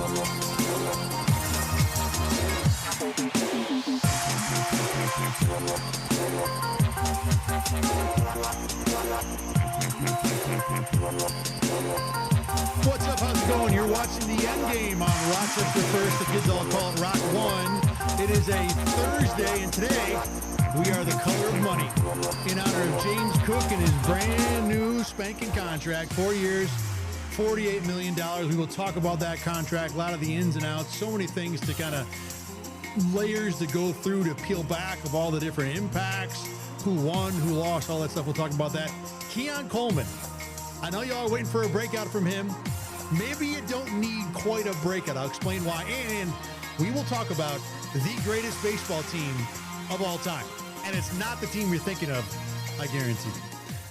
What's up? How's it going? You're watching the Endgame on Rochester First. The kids all call it Rock One. It is a Thursday, and today we are the color of money in honor of James Cook and his brand new spanking contract. 4 years, $48 million. We will talk about that contract, a lot of the ins and outs, so many things to kind of layers to go through to peel back of all the different impacts, who won, who lost, all that stuff. We'll talk about that. Keon Coleman. I know y'all are waiting for a breakout from him. Maybe you don't need quite a breakout. I'll explain why. And we will talk about the greatest baseball team of all time. And it's not the team you're thinking of, I guarantee you.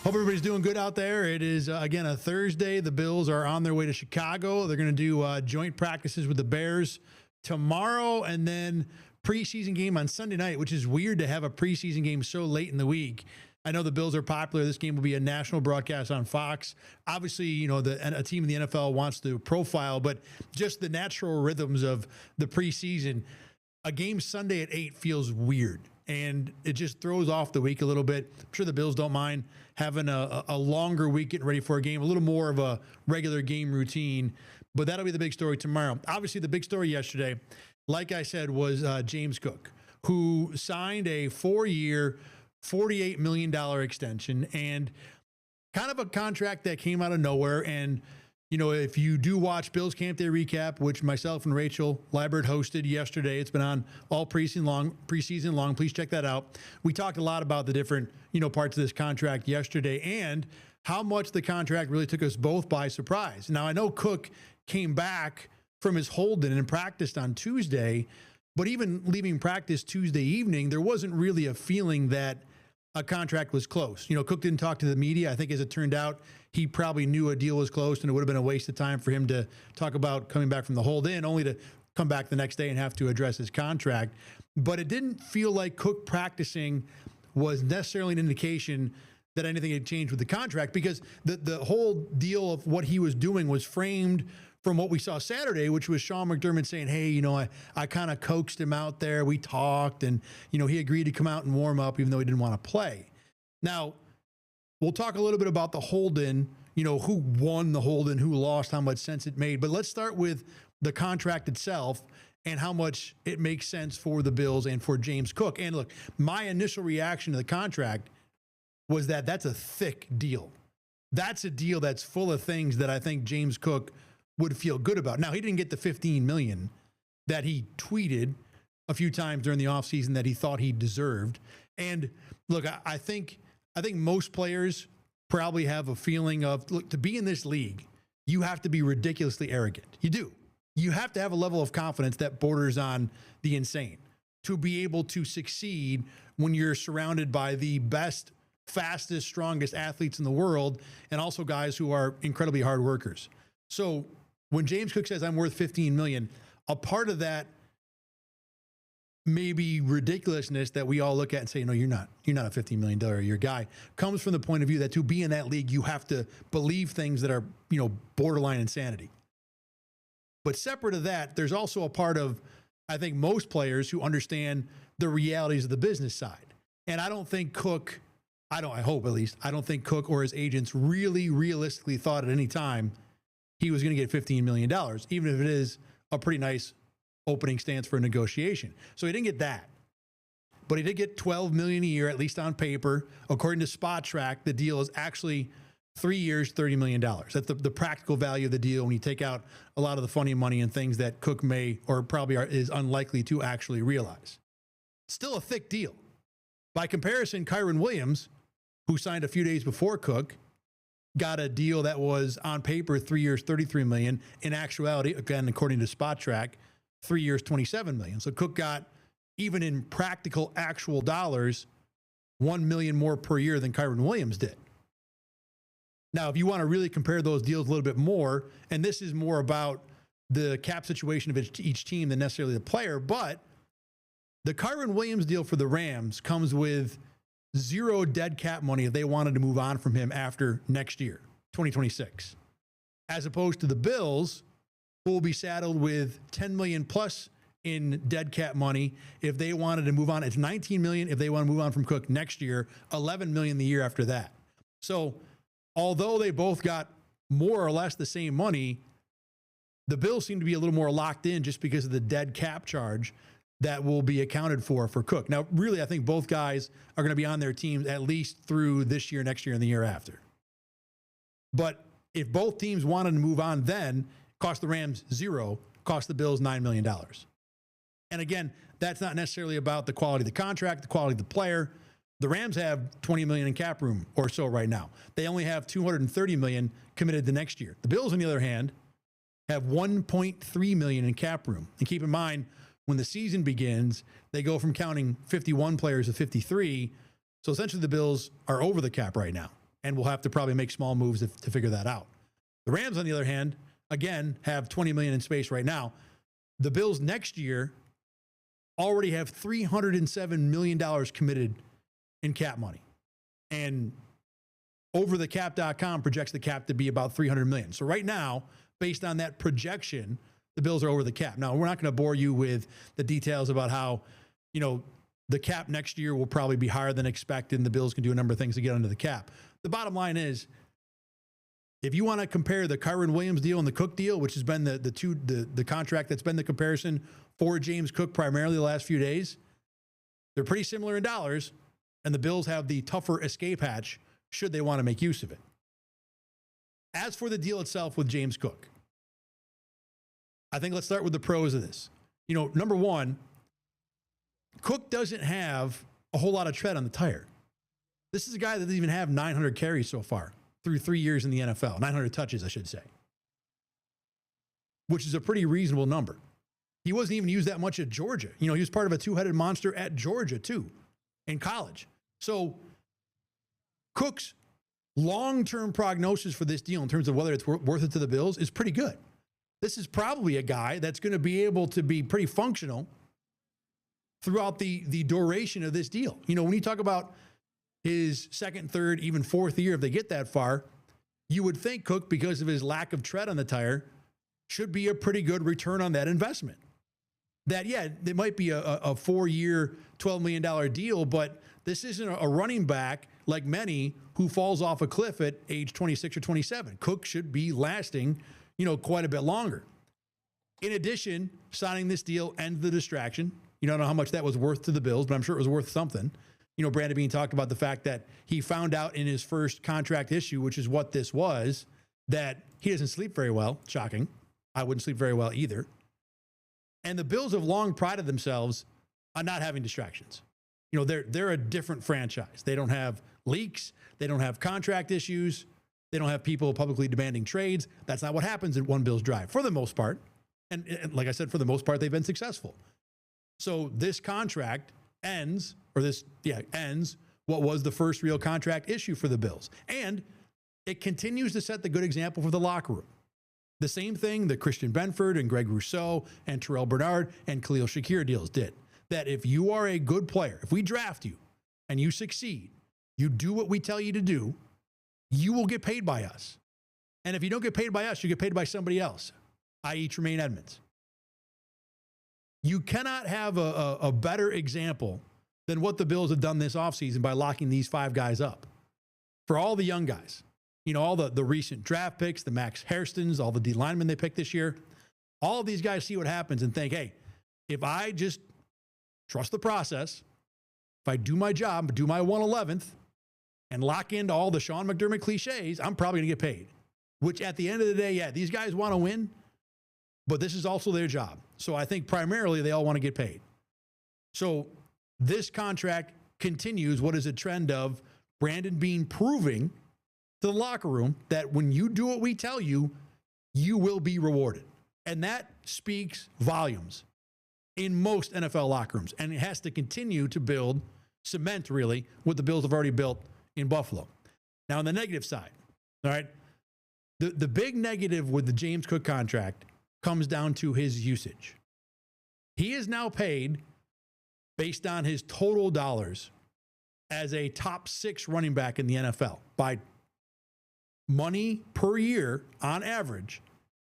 Hope everybody's doing good out there. It is, again, a Thursday. The Bills are on their way to Chicago. They're going to do joint practices with the Bears tomorrow, and then preseason game on Sunday night, which is weird to have a preseason game so late in the week. I know the Bills are popular. This game will be a national broadcast on Fox. Obviously, you know, a team in the NFL wants to profile, but just the natural rhythms of the preseason, a game Sunday at 8 feels weird, and it just throws off the week a little bit. I'm sure the Bills don't mind having a longer week getting ready for a game, a little more of a regular game routine, but that'll be the big story tomorrow. Obviously, the big story yesterday, like I said, was James Cook, who signed a 4-year, $48 million extension, and kind of a contract that came out of nowhere. And, you know, if you do watch Bills Camp Day Recap, which myself and Rachel Liebert hosted yesterday, it's been on all preseason long. Please check that out. We talked a lot about the different, you know, parts of this contract yesterday and how much the contract really took us both by surprise. Now, I know Cook came back from his hold-in and practiced on Tuesday, but even leaving practice Tuesday evening, there wasn't really a feeling that a contract was close. You know, Cook didn't talk to the media. I think as it turned out, he probably knew a deal was close, and it would have been a waste of time for him to talk about coming back from the hold-in, only to come back the next day and have to address his contract. But it didn't feel like Cook practicing was necessarily an indication that anything had changed with the contract, because the whole deal of what he was doing was framed from what we saw Saturday, which was Sean McDermott saying, hey, you know, I kind of coaxed him out there. We talked, and, you know, he agreed to come out and warm up even though he didn't want to play. Now, we'll talk a little bit about the hold-in, you know, who won the hold-in, who lost, how much sense it made. But let's start with the contract itself and how much it makes sense for the Bills and for James Cook. And look, my initial reaction to the contract was that that's a thick deal. That's a deal that's full of things that I think James Cook would feel good about. Now, he didn't get the $15 million that he tweeted a few times during the offseason that he thought he deserved. And look, I think most players probably have a feeling of, look, to be in this league, you have to be ridiculously arrogant. You do. You have to have a level of confidence that borders on the insane to be able to succeed when you're surrounded by the best, fastest, strongest athletes in the world, and also guys who are incredibly hard workers. So when James Cook says I'm worth $15 million, a part of that maybe ridiculousness that we all look at and say, no, you're not a $15 million a year guy, comes from the point of view that to be in that league, you have to believe things that are, you know, borderline insanity. But separate of that, there's also a part of, I think, most players who understand the realities of the business side. And I don't think Cook, I hope at least, I don't think Cook or his agents really realistically thought at any time he was going to get $15 million, even if it is a pretty nice opening stance for a negotiation. So he didn't get that. But he did get $12 million a year, at least on paper. According to Spot Track, the deal is actually 3 years, $30 million. That's the practical value of the deal when you take out a lot of the funny money and things that Cook may or probably is unlikely to actually realize. Still a thick deal. By comparison, Kyron Williams, who signed a few days before Cook, got a deal that was on paper 3 years, $33 million. In actuality, again, according to Spot Track, 3 years, $27 million. So Cook got, even in practical, actual dollars, $1 million more per year than Kyron Williams did. Now, if you want to really compare those deals a little bit more, and this is more about the cap situation of each team than necessarily the player, but the Kyron Williams deal for the Rams comes with zero dead cap money if they wanted to move on from him after next year, 2026. As opposed to the Bills, who will be saddled with $10 million plus in dead cap money if they wanted to move on. It's $19 million if they want to move on from Cook next year, $11 million the year after that. So although they both got more or less the same money, the Bills seem to be a little more locked in just because of the dead cap charge that will be accounted for Cook. Now, really, I think both guys are going to be on their teams at least through this year, next year, and the year after. But if both teams wanted to move on then, cost the Rams $0, cost the Bills $9 million. And again, that's not necessarily about the quality of the contract, the quality of the player. The Rams have $20 million in cap room or so right now. They only have $230 million committed the next year. The Bills, on the other hand, have $1.3 million in cap room. And keep in mind, when the season begins, they go from counting 51 players to 53. So essentially the Bills are over the cap right now, and we'll have to probably make small moves to figure that out. The Rams, on the other hand, again, have $20 million in space right now. The Bills next year already have $307 million committed in cap money. And overthecap.com projects the cap to be about $300 million. So right now, based on that projection, the Bills are over the cap. Now, we're not going to bore you with the details about how, the cap next year will probably be higher than expected, and the Bills can do a number of things to get under the cap. The bottom line is, if you want to compare the Kyren Williams deal and the Cook deal, which has been the contract that's been the comparison for James Cook primarily the last few days, they're pretty similar in dollars, and the Bills have the tougher escape hatch should they want to make use of it. As for the deal itself with James Cook, I think let's start with the pros of this. Number one, Cook doesn't have a whole lot of tread on the tire. This is a guy that doesn't even have 900 carries so far through 3 years in the NFL, 900 touches, I should say, which is a pretty reasonable number. He wasn't even used that much at Georgia. He was part of a two-headed monster at Georgia, too, in college. So Cook's long-term prognosis for this deal in terms of whether it's worth it to the Bills is pretty good. This is probably a guy that's going to be able to be pretty functional throughout the duration of this deal. When you talk about his second, third, even fourth year, if they get that far, you would think Cook, because of his lack of tread on the tire, should be a pretty good return on that investment. That, yeah, it might be a 4-year, $12 million deal, but this isn't a running back like many who falls off a cliff at age 26 or 27. Cook should be lasting, quite a bit longer. In addition, signing this deal ends the distraction. You don't know how much that was worth to the Bills, but I'm sure it was worth something. Brandon Beane talked about the fact that he found out in his first contract issue, which is what this was, that he doesn't sleep very well. Shocking. I wouldn't sleep very well either. And the Bills have long prided themselves on not having distractions. They're a different franchise. They don't have leaks. They don't have contract issues. They don't have people publicly demanding trades. That's not what happens at One Bills Drive for the most part. And like I said, for the most part, they've been successful. So this contract ends what was the first real contract issue for the Bills. And it continues to set the good example for the locker room. The same thing that Christian Benford and Greg Rousseau and Terrell Bernard and Khalil Shakir deals did. That if you are a good player, if we draft you and you succeed, you do what we tell you to do, you will get paid by us. And if you don't get paid by us, you get paid by somebody else, i.e. Tremaine Edmonds. You cannot have a better example than what the Bills have done this offseason by locking these 5 guys up. For all the young guys, all the recent draft picks, the Max Hairstons, all the D linemen they picked this year, all of these guys see what happens and think, hey, if I just trust the process, if I do my job, do my 111th, and lock into all the Sean McDermott cliches, I'm probably going to get paid. Which at the end of the day, yeah, these guys want to win, but this is also their job. So I think primarily they all want to get paid. So this contract continues what is a trend of Brandon Beane proving to the locker room that when you do what we tell you, you will be rewarded. And that speaks volumes in most NFL locker rooms. And it has to continue to build, cement really, what the Bills have already built in Buffalo. Now, on the negative side, all right, the big negative with the James Cook contract comes down to his usage. He is now paid based on his total dollars as a top 6 running back in the NFL by money per year on average.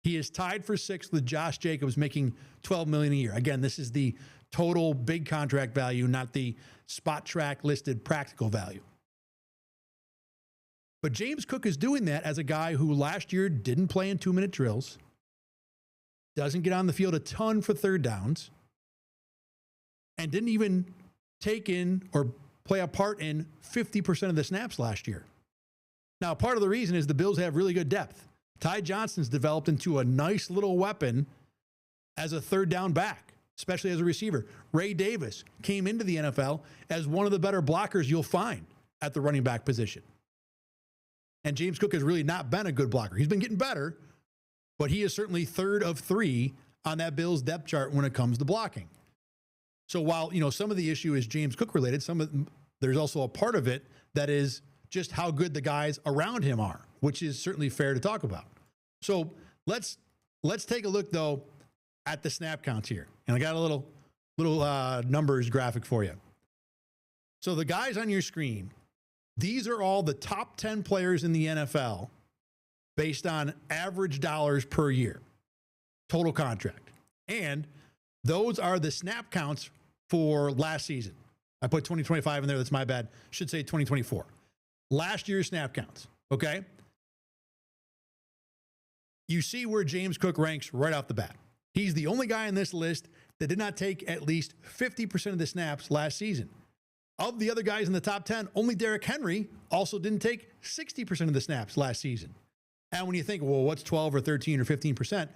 He is tied for sixth with Josh Jacobs making $12 million a year. Again, this is the total big contract value, not the spot track listed practical value. But James Cook is doing that as a guy who last year didn't play in 2-minute drills, doesn't get on the field a ton for third downs, and didn't even take in or play a part in 50% of the snaps last year. Now, part of the reason is the Bills have really good depth. Ty Johnson's developed into a nice little weapon as a third down back, especially as a receiver. Ray Davis came into the NFL as one of the better blockers you'll find at the running back position. And James Cook has really not been a good blocker. He's been getting better, but he is certainly third of three on that Bills depth chart when it comes to blocking. So while, some of the issue is James Cook related, there's also a part of it that is just how good the guys around him are, which is certainly fair to talk about. So let's take a look though at the snap counts here. And I got a little numbers graphic for you. So the guys on your screen, these are all the top 10 players in the NFL based on average dollars per year, total contract. And those are the snap counts for last season. I put 2025 in there. That's my bad. Should say 2024. Last year's snap counts. Okay. You see where James Cook ranks right off the bat. He's the only guy in this list that did not take at least 50% of the snaps last season. Of the other guys in the top 10, only Derrick Henry also didn't take 60% of the snaps last season. And when you think, well, what's 12 or 13 or 15%?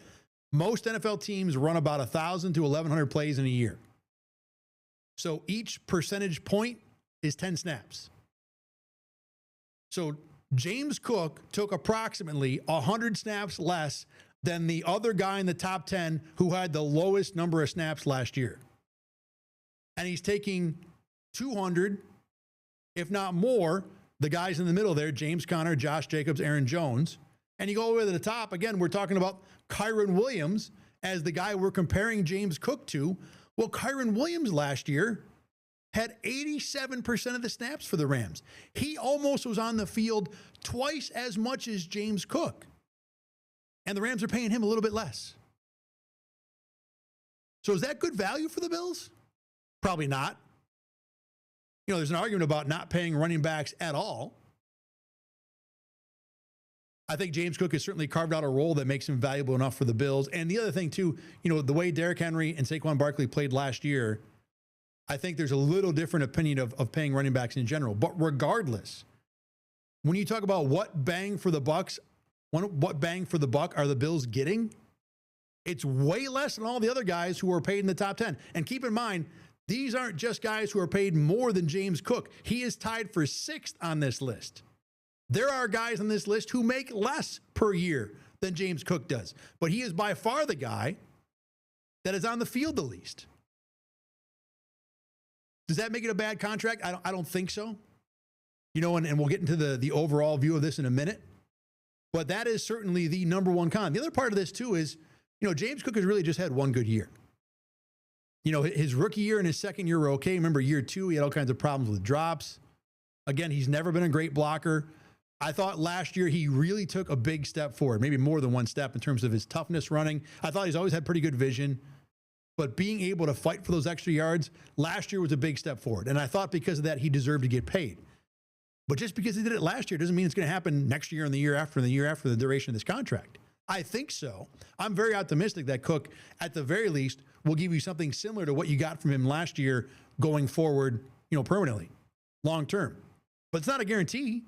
Most NFL teams run about 1,000 to 1,100 plays in a year. So each percentage point is 10 snaps. So James Cook took approximately 100 snaps less than the other guy in the top 10 who had the lowest number of snaps last year. And he's taking 200, if not more, the guys in the middle there, James Conner, Josh Jacobs, Aaron Jones. And you go all the way to the top, again, we're talking about Kyren Williams as the guy we're comparing James Cook to. Well, Kyren Williams last year had 87% of the snaps for the Rams. He almost was on the field twice as much as James Cook. And the Rams are paying him a little bit less. So is that good value for the Bills? Probably not. There's an argument about not paying running backs at all. I think James Cook has certainly carved out a role that makes him valuable enough for the Bills. And the other thing, too, the way Derrick Henry and Saquon Barkley played last year, I think there's a little different opinion of paying running backs in general. But regardless, when you talk about what bang for the buck are the Bills getting, it's way less than all the other guys who are paid in the top 10. And keep in mind, these aren't just guys who are paid more than James Cook. He is tied for sixth on this list. There are guys on this list who make less per year than James Cook does. But he is by far the guy that is on the field the least. Does that make it a bad contract? I don't think so. And we'll get into the overall view of this in a minute. But that is certainly the number one con. The other part of this, too, is, James Cook has really just had one good year. His rookie year and his second year were okay. Remember, year two, he had all kinds of problems with drops. Again, he's never been a great blocker. I thought last year he really took a big step forward, maybe more than one step in terms of his toughness running. I thought he's always had pretty good vision. But being able to fight for those extra yards last year was a big step forward. And I thought because of that, he deserved to get paid. But just because he did it last year doesn't mean it's going to happen next year and the year after the duration of this contract. I think so. I'm very optimistic that Cook, at the very least, will give you something similar to what you got from him last year going forward, permanently, long term. But it's not a guarantee.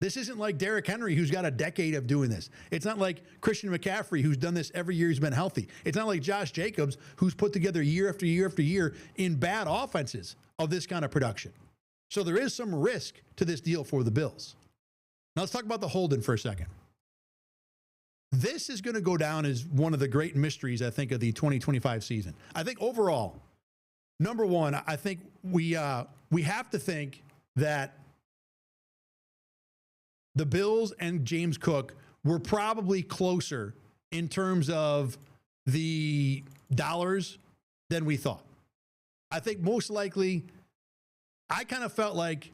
This isn't like Derrick Henry, who's got a decade of doing this. It's not like Christian McCaffrey, who's done this every year he's been healthy. It's not like Josh Jacobs, who's put together year after year after year in bad offenses of this kind of production. So there is some risk to this deal for the Bills. Now let's talk about the hold-in for a second. This is going to go down as one of the great mysteries, I think, of the 2025 season. I think overall, number one, I think we have to think that the Bills and James Cook were probably closer in terms of the dollars than we thought. I think most likely, I kind of felt like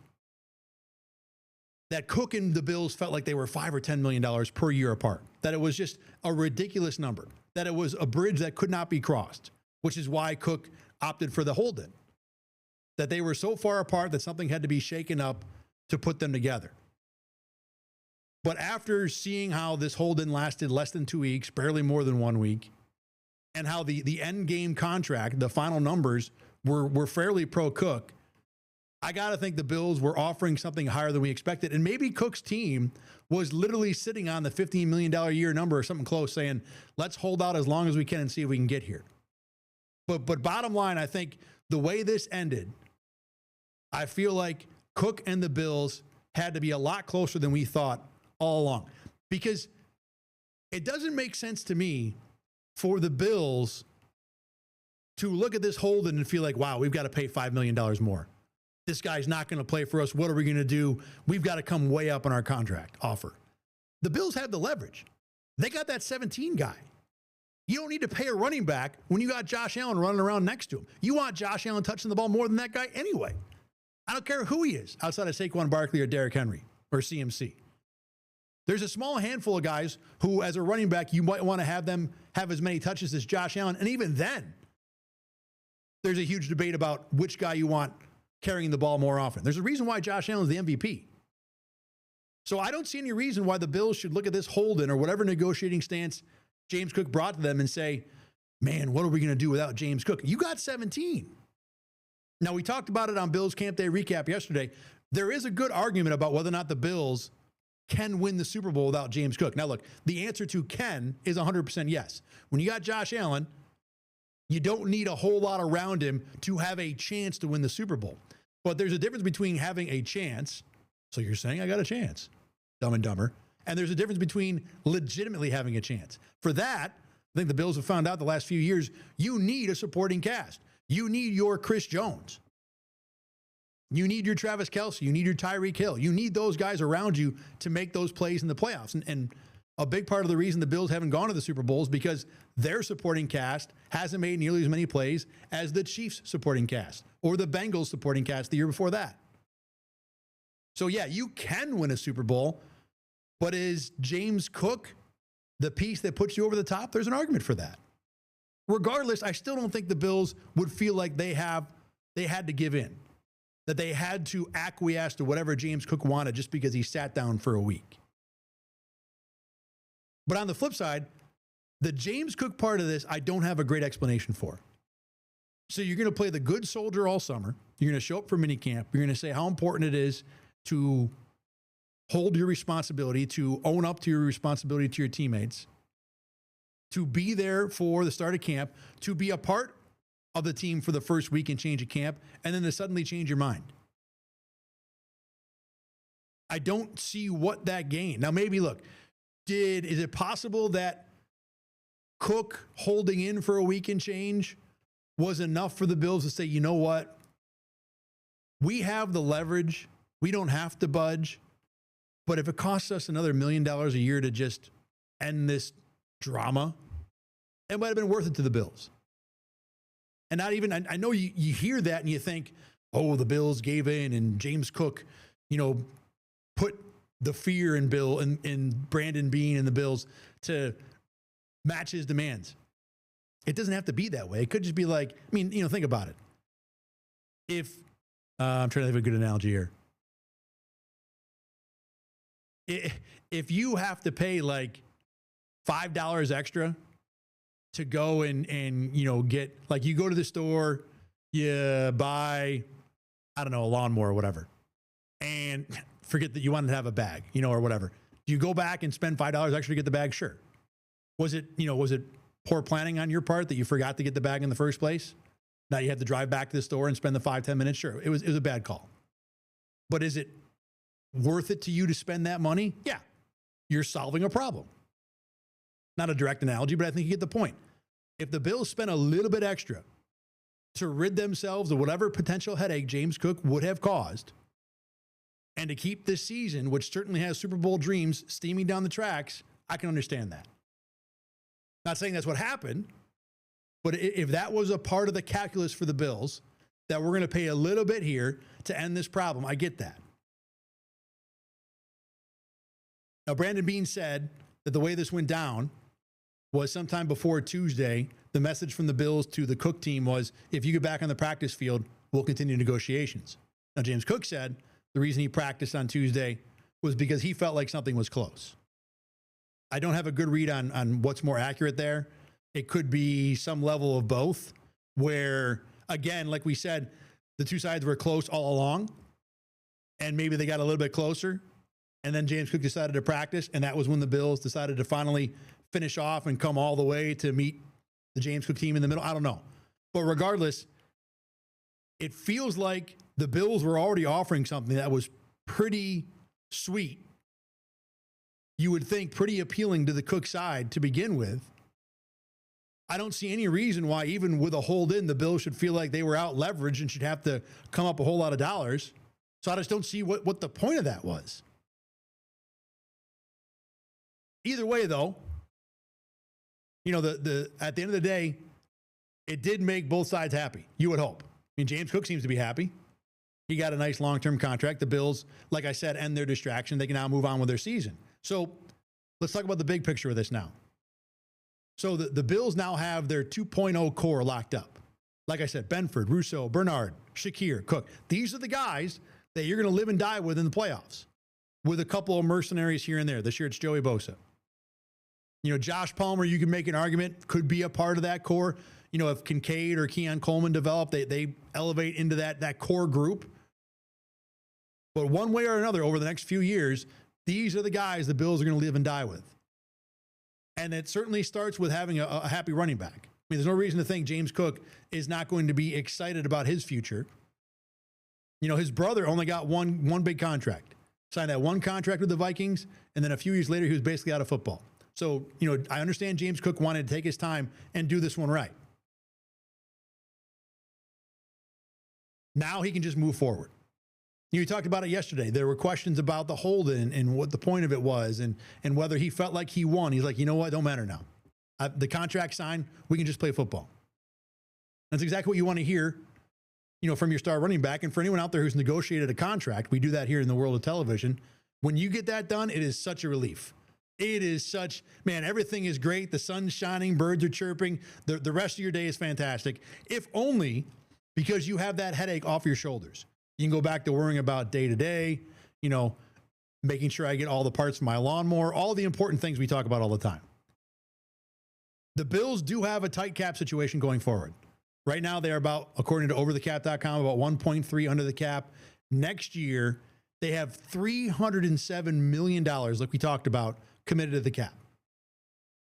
that Cook and the Bills felt like they were $5 or $10 million per year apart, that it was just a ridiculous number, that it was a bridge that could not be crossed, which is why Cook opted for the hold-in, that they were so far apart that something had to be shaken up to put them together. But after seeing how this hold-in lasted less than 2 weeks, barely more than 1 week, and how the Endgame contract, the final numbers, were fairly pro-Cook, I got to think the Bills were offering something higher than we expected. And maybe Cook's team was literally sitting on the $15 million a year number or something close, saying, let's hold out as long as we can and see if we can get here. But bottom line, I think the way this ended, I feel like Cook and the Bills had to be a lot closer than we thought all along. Because it doesn't make sense to me for the Bills to look at this hold and feel like, wow, we've got to pay $5 million more. This guy's not going to play for us. What are we going to do? We've got to come way up on our contract offer. The Bills have the leverage. They got that 17 guy. You don't need to pay a running back when you got Josh Allen running around next to him. You want Josh Allen touching the ball more than that guy anyway. I don't care who he is outside of Saquon Barkley or Derrick Henry or CMC. There's a small handful of guys who, as a running back, you might want to have them have as many touches as Josh Allen. And even then, there's a huge debate about which guy you want carrying the ball more often. There's a reason why Josh Allen is the MVP. So I don't see any reason why the Bills should look at this hold-in or whatever negotiating stance James Cook brought to them and say, man, what are we going to do without James Cook? You got 17. Now, we talked about it on Bills Camp Day Recap yesterday. There is a good argument about whether or not the Bills can win the Super Bowl without James Cook. Now, look, the answer to can is 100% yes. When you got Josh Allen, you don't need a whole lot around him to have a chance to win the Super Bowl. But there's a difference between having a chance, so you're saying I got a chance, Dumb and Dumber, and there's a difference between legitimately having a chance. For that, I think the Bills have found out the last few years, you need a supporting cast. You need your Chris Jones. You need your Travis Kelce. You need your Tyreek Hill. You need those guys around you to make those plays in the playoffs. And a big part of the reason the Bills haven't gone to the Super Bowl is because their supporting cast hasn't made nearly as many plays as the Chiefs supporting cast or the Bengals supporting cast the year before that. So, yeah, you can win a Super Bowl, but is James Cook the piece that puts you over the top? There's an argument for that. Regardless, I still don't think the Bills would feel like they had to give in, that they had to acquiesce to whatever James Cook wanted just because he sat down for a week. But on the flip side, the James Cook part of this, I don't have a great explanation for. So you're going to play the good soldier all summer. You're going to show up for minicamp. You're going to say how important it is to hold your responsibility, to own up to your responsibility to your teammates, to be there for the start of camp, to be a part of the team for the first week and change of camp, and then to suddenly change your mind. I don't see what that gained. Now, maybe, look, is it possible that Cook holding in for a week and change was enough for the Bills to say, you know what? We have the leverage. We don't have to budge. But if it costs us another $1 million a year to just end this drama, it might have been worth it to the Bills. And not even, I know you hear that and you think, oh, the Bills gave in and James Cook, put the fear in Brandon Beane and the Bills to match his demands. It doesn't have to be that way. It could just be like, think about it. If, I'm trying to have a good analogy here. If you have to pay like $5 extra to go and get, like, you go to the store, you buy, I don't know, a lawnmower or whatever, and forget that you wanted to have a bag, or whatever. Do you go back and spend $5 extra to get the bag? Sure. Was it poor planning on your part that you forgot to get the bag in the first place? Now you have to drive back to the store and spend the 5-10 minutes? Sure. It was a bad call. But is it worth it to you to spend that money? Yeah. You're solving a problem. Not a direct analogy, but I think you get the point. If the Bills spent a little bit extra to rid themselves of whatever potential headache James Cook would have caused, and to keep this season, which certainly has Super Bowl dreams, steaming down the tracks, I can understand that. Not saying that's what happened, but if that was a part of the calculus for the Bills, that we're going to pay a little bit here to end this problem, I get that. Now, Brandon Beane said that the way this went down was sometime before Tuesday. The message from the Bills to the Cook team was, if you get back on the practice field, we'll continue negotiations. Now, James Cook said the reason he practiced on Tuesday was because he felt like something was close. I don't have a good read on what's more accurate there. It could be some level of both, where, again, like we said, the two sides were close all along, and maybe they got a little bit closer, and then James Cook decided to practice, and that was when the Bills decided to finally finish off and come all the way to meet the James Cook team in the middle. I don't know. But regardless, it feels like the Bills were already offering something that was pretty sweet. You would think pretty appealing to the Cook side to begin with. I don't see any reason why, even with a hold in, the Bills should feel like they were out leveraged and should have to come up a whole lot of dollars. So I just don't see what the point of that was. Either way, though, you know, the at the end of the day, it did make both sides happy. You would hope. I mean, James Cook seems to be happy. He got a nice long-term contract. The Bills, like I said, end their distraction. They can now move on with their season. So let's talk about the big picture of this now. So the Bills now have their 2.0 core locked up. Like I said, Benford, Rousseau, Bernard, Shakir, Cook. These are the guys that you're going to live and die with in the playoffs, with a couple of mercenaries here and there. This year it's Joey Bosa. You know, Josh Palmer, you can make an argument, could be a part of that core. You know, if Kincaid or Keon Coleman develop, they elevate into that core group. But one way or another, over the next few years, these are the guys the Bills are going to live and die with. And it certainly starts with having a happy running back. I mean, there's no reason to think James Cook is not going to be excited about his future. You know, his brother only got one big contract. Signed that one contract with the Vikings, and then a few years later, he was basically out of football. So, you know, I understand James Cook wanted to take his time and do this one right. Now he can just move forward. You talked about it yesterday. There were questions about the hold and what the point of it was and whether he felt like he won. He's like, you know what? Don't matter now. The contract signed. We can just play football. That's exactly what you want to hear, you know, from your star running back. And for anyone out there who's negotiated a contract, we do that here in the world of television. When you get that done, it is such a relief. It is such, man, everything is great. The sun's shining, birds are chirping. The rest of your day is fantastic. If only because you have that headache off your shoulders. You can go back to worrying about day to day, you know, making sure I get all the parts for my lawnmower, all the important things we talk about all the time. The Bills do have a tight cap situation going forward. Right now, they're about, according to overthecap.com, about 1.3 under the cap. Next year, they have $307 million, like we talked about, committed to the cap.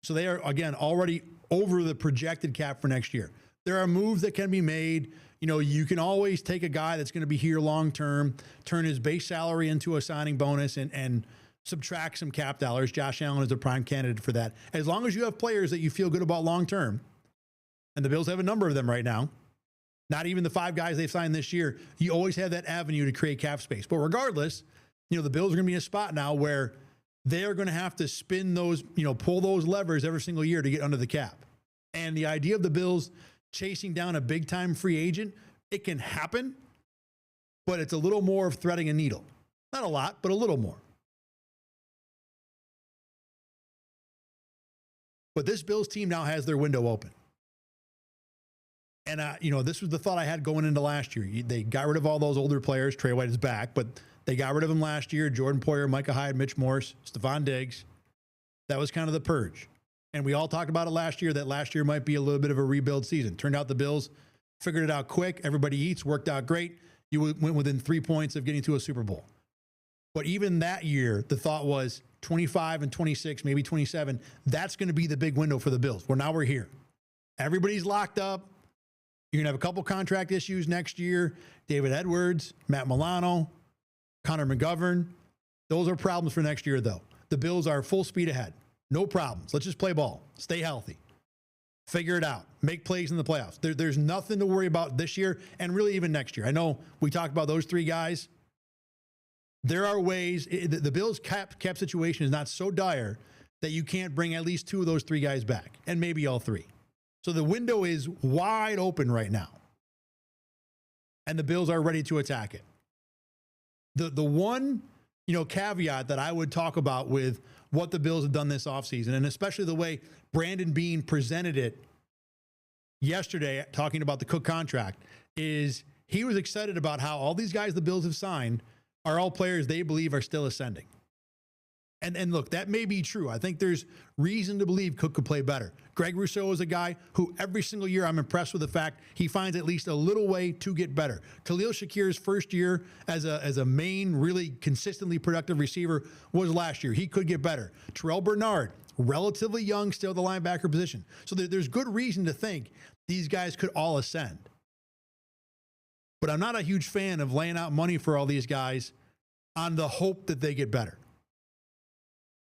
So they are, again, already over the projected cap for next year. There are moves that can be made. You know, you can always take a guy that's going to be here long term, turn his base salary into a signing bonus, and subtract some cap dollars. Josh Allen is a prime candidate for that. As long as you have players that you feel good about long term, and the Bills have a number of them right now, not even the 5 guys they've signed this year, you always have that avenue to create cap space. But regardless, you know, the Bills are going to be in a spot now where they are going to have to spin those, you know, pull those levers every single year to get under the cap. And the idea of the Bills chasing down a big-time free agent, it can happen, but it's a little more of threading a needle. Not a lot, but a little more. But this Bills team now has their window open. And, you know, this was the thought I had going into last year. They got rid of all those older players. Trey White is back, but they got rid of them last year. Jordan Poyer, Micah Hyde, Mitch Morse, Stephon Diggs. That was kind of the purge. And we all talked about it last year, that last year might be a little bit of a rebuild season. Turned out the Bills figured it out quick. Everybody eats, worked out great. You went within 3 points of getting to a Super Bowl. But even that year, the thought was 25 and 26, maybe 27. That's going to be the big window for the Bills. Well, now we're here. Everybody's locked up. You're going to have a couple contract issues next year. David Edwards, Matt Milano, Connor McGovern. Those are problems for next year, though. The Bills are full speed ahead. No problems. Let's just play ball. Stay healthy. Figure it out. Make plays in the playoffs. There's nothing to worry about this year and really even next year. I know we talked about those 3 guys. There are ways. The Bills' cap situation is not so dire that you can't bring at least 2 of those 3 guys back, and maybe all 3. So the window is wide open right now, and the Bills are ready to attack it. The one caveat that I would talk about with what the Bills have done this offseason, and especially the way Brandon Beane presented it yesterday, talking about the Cook contract, is he was excited about how all these guys the Bills have signed are all players they believe are still ascending. And look, that may be true. I think there's reason to believe Cook could play better. Greg Rousseau is a guy who every single year I'm impressed with the fact he finds at least a little way to get better. Khalil Shakir's first year as a main, really consistently productive receiver was last year. He could get better. Terrell Bernard, relatively young, still at the linebacker position. So there's good reason to think these guys could all ascend. But I'm not a huge fan of laying out money for all these guys on the hope that they get better.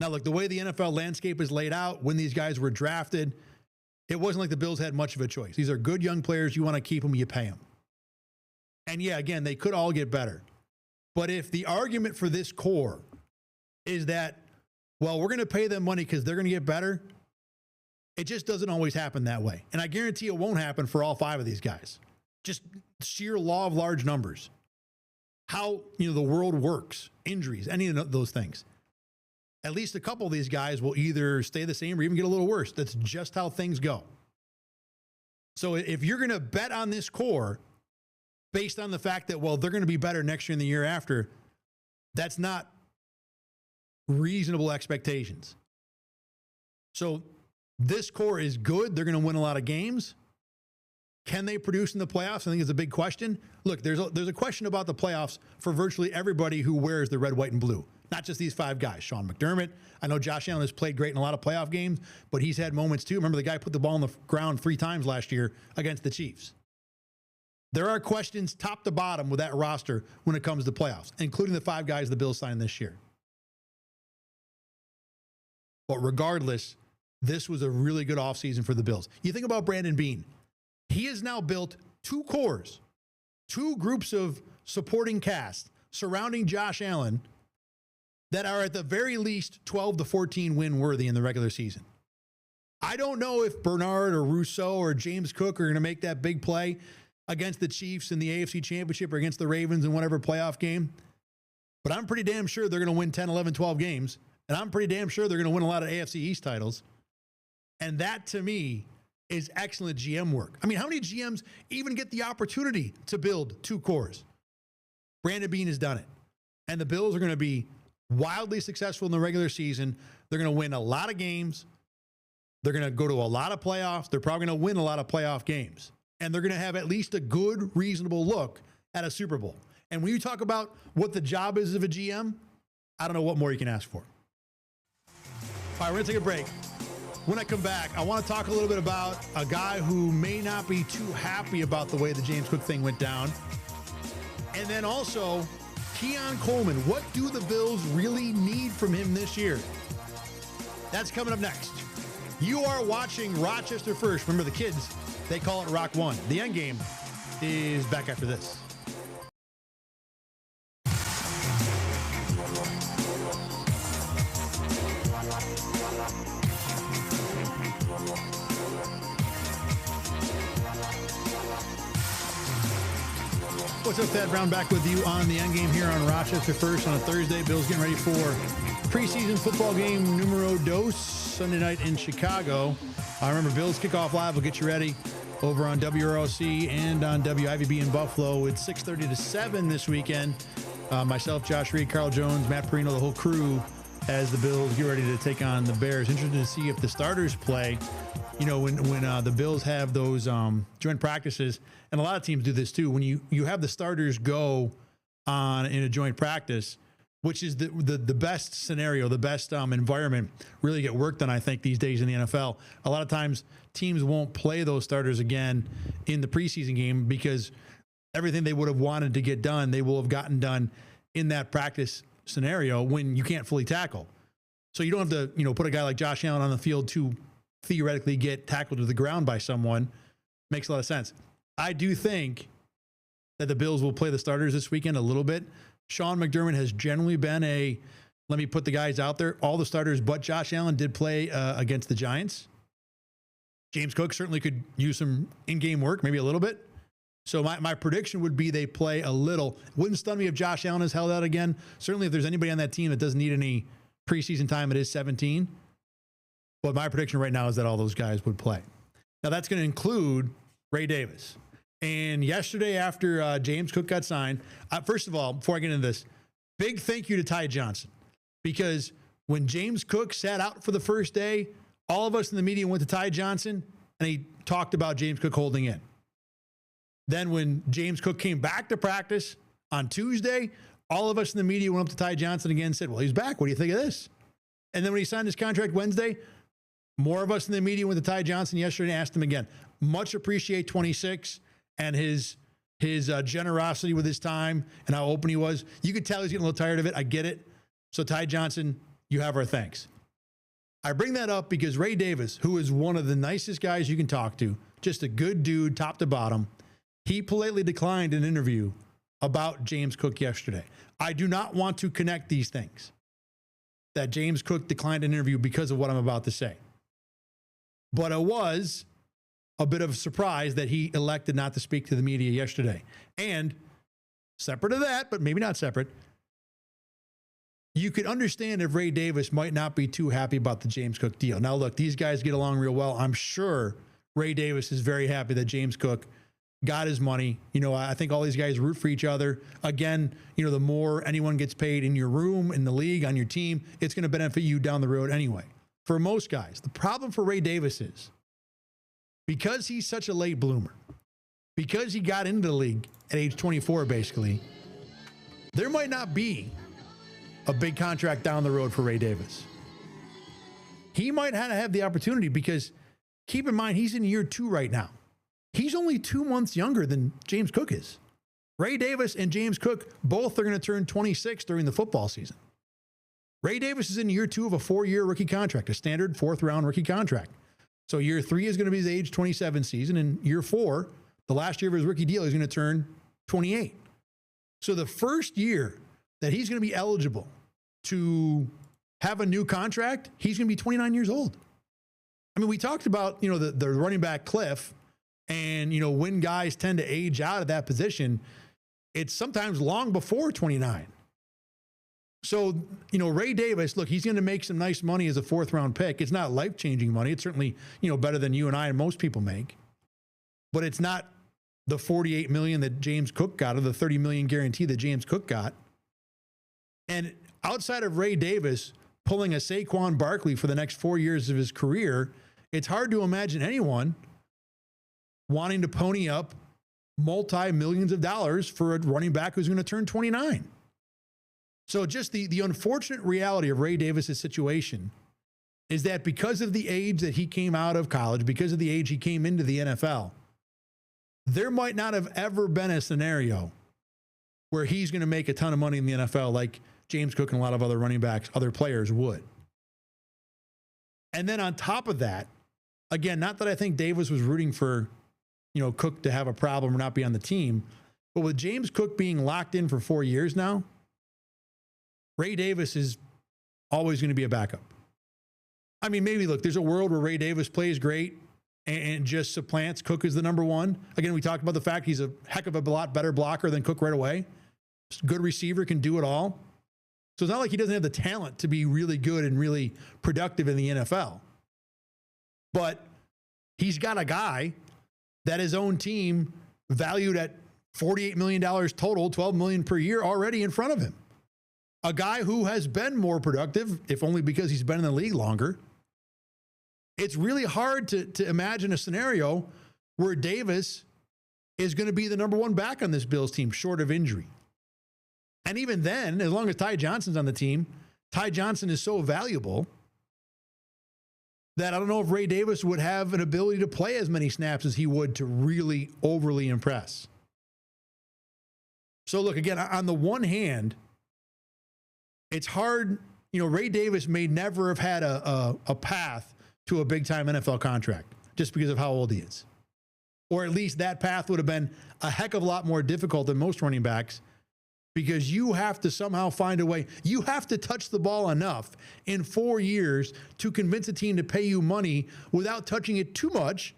Now, look, the way the NFL landscape is laid out, when these guys were drafted, it wasn't like the Bills had much of a choice. These are good young players. You want to keep them, you pay them. And yeah, again, they could all get better. But if the argument for this core is that, well, we're going to pay them money because they're going to get better, it just doesn't always happen that way. And I guarantee it won't happen for all 5 of these guys. Just sheer law of large numbers. How, the world works, injuries, any of those things. At least a couple of these guys will either stay the same or even get a little worse. That's just how things go. So if you're going to bet on this core based on the fact that, well, they're going to be better next year and the year after, that's not reasonable expectations. So this core is good. They're going to win a lot of games. Can they produce in the playoffs? I think is a big question. Look, there's a question about the playoffs for virtually everybody who wears the red, white, and blue. Not just these 5 guys. Sean McDermott. I know Josh Allen has played great in a lot of playoff games, but he's had moments too. Remember, the guy put the ball on the ground 3 times last year against the Chiefs. There are questions top to bottom with that roster when it comes to playoffs, including the 5 guys the Bills signed this year. But regardless, this was a really good offseason for the Bills. You think about Brandon Beane. He has now built 2 cores, 2 groups of supporting cast surrounding Josh Allen that are at the very least 12 to 14 win worthy in the regular season. I don't know if Bernard or Rousseau or James Cook are going to make that big play against the Chiefs in the AFC Championship or against the Ravens in whatever playoff game, but I'm pretty damn sure they're going to win 10, 11, 12 games, and I'm pretty damn sure they're going to win a lot of AFC East titles. And that, to me, is excellent GM work. I mean, how many GMs even get the opportunity to build 2 cores? Brandon Beane has done it. And the Bills are going to be wildly successful in the regular season. They're going to win a lot of games. They're going to go to a lot of playoffs. They're probably going to win a lot of playoff games. And they're going to have at least a good, reasonable look at a Super Bowl. And when you talk about what the job is of a GM, I don't know what more you can ask for. All right, we're going to take a break. When I come back, I want to talk a little bit about a guy who may not be too happy about the way the James Cook thing went down. And then also, Keon Coleman. What do the Bills really need from him this year? That's coming up next. You are watching Rochester First. Remember, the kids, they call it Rock One. The Endgame is back after this. What's up, Thad Brown, back with you on the Endgame here on Rochester First on a Thursday. Bills getting ready for preseason football game numero dos, Sunday night in Chicago. Remember, Bills Kickoff Live will get you ready over on WROC and on WIVB in Buffalo. It's 6:30 to 7 this weekend. Myself, Josh Reed, Carl Jones, Matt Perino, the whole crew, as the Bills get ready to take on the Bears. Interested to see if the starters play. When the Bills have those joint practices, and a lot of teams do this too, when you have the starters go on in a joint practice, which is the best scenario, the best environment, really get work done, I think, these days in the NFL. A lot of times teams won't play those starters again in the preseason game because everything they would have wanted to get done, they will have gotten done in that practice scenario when you can't fully tackle. So you don't have to, put a guy like Josh Allen on the field to theoretically get tackled to the ground by someone. Makes a lot of sense. I do think that the Bills will play the starters this weekend a little bit. Sean McDermott has generally been let me put the guys out there. All the starters but Josh Allen did play against the Giants. James Cook certainly could use some in-game work, maybe a little bit. So my prediction would be they play a little. Wouldn't stun me if Josh Allen is held out again. Certainly if there's anybody on that team that doesn't need any preseason time, it is 17. But my prediction right now is that all those guys would play. Now that's going to include Ray Davis. And yesterday after James Cook got signed, first of all, before I get into this, big thank you to Ty Johnson. Because when James Cook sat out for the first day, all of us in the media went to Ty Johnson and he talked about James Cook holding in. Then when James Cook came back to practice on Tuesday, all of us in the media went up to Ty Johnson again and said, well, he's back. What do you think of this? And then when he signed his contract Wednesday, more of us in the media went to Ty Johnson yesterday and asked him again. Much appreciate 26 and his generosity with his time and how open he was. You could tell he's getting a little tired of it. I get it. So Ty Johnson, you have our thanks. I bring that up because Ray Davis, who is one of the nicest guys you can talk to, just a good dude, top to bottom, he politely declined an interview about James Cook yesterday. I do not want to connect these things, that James Cook declined an interview because of what I'm about to say. But it was a bit of a surprise that he elected not to speak to the media yesterday. And separate of that, but maybe not separate, you could understand if Ray Davis might not be too happy about the James Cook deal. Now, look, these guys get along real well. I'm sure Ray Davis is very happy that James Cook got his money. You know, I think all these guys root for each other. Again, you know, the more anyone gets paid in your room, in the league, on your team, it's going to benefit you down the road anyway. For most guys, the problem for Ray Davis is because he's such a late bloomer, because he got into the league at age 24, basically, there might not be a big contract down the road for Ray Davis. He might have the opportunity because keep in mind, he's in year 2 right now. He's only 2 months younger than James Cook is. Ray Davis and James Cook both are going to turn 26 during the football season. Ray Davis is in year 2 of a 4-year rookie contract, a standard 4th-round rookie contract. So year 3 is going to be his age 27 season. And year 4, the last year of his rookie deal, he's going to turn 28. So the first year that he's going to be eligible to have a new contract, he's going to be 29 years old. I mean, we talked about, you know, the running back cliff. And, you know, when guys tend to age out of that position, it's sometimes long before 29. So, you know, Ray Davis, look, he's going to make some nice money as a 4th-round pick. It's not life-changing money. It's certainly, you know, better than you and I and most people make. But it's not the $48 million that James Cook got or the $30 million guarantee that James Cook got. And outside of Ray Davis pulling a Saquon Barkley for the next 4 years of his career, it's hard to imagine anyone wanting to pony up multi-millions of dollars for a running back who's going to turn 29. So just the unfortunate reality of Ray Davis's situation is that because of the age that he came out of college, because of the age he came into the NFL, there might not have ever been a scenario where he's going to make a ton of money in the NFL like James Cook and a lot of other running backs, other players would. And then on top of that, again, not that I think Davis was rooting for, you know, Cook to have a problem or not be on the team, but with James Cook being locked in for 4 years now, Ray Davis is always going to be a backup. I mean, maybe, look, there's a world where Ray Davis plays great and just supplants Cook as the number one. Again, we talked about the fact he's a heck of a lot better blocker than Cook right away. Good receiver, can do it all. So it's not like he doesn't have the talent to be really good and really productive in the NFL. But he's got a guy that his own team valued at $48 million total, $12 million per year already in front of him. A guy who has been more productive, if only because he's been in the league longer. It's really hard to imagine a scenario where Davis is going to be the number one back on this Bills team, short of injury. And even then, as long as Ty Johnson's on the team, Ty Johnson is so valuable that I don't know if Ray Davis would have an ability to play as many snaps as he would to really overly impress. So look, again, on the one hand, it's hard, you know, Ray Davis may never have had a path to a big-time NFL contract just because of how old he is. Or at least that path would have been a heck of a lot more difficult than most running backs because you have to somehow find a way. You have to touch the ball enough in 4 years to convince a team to pay you money without touching it too much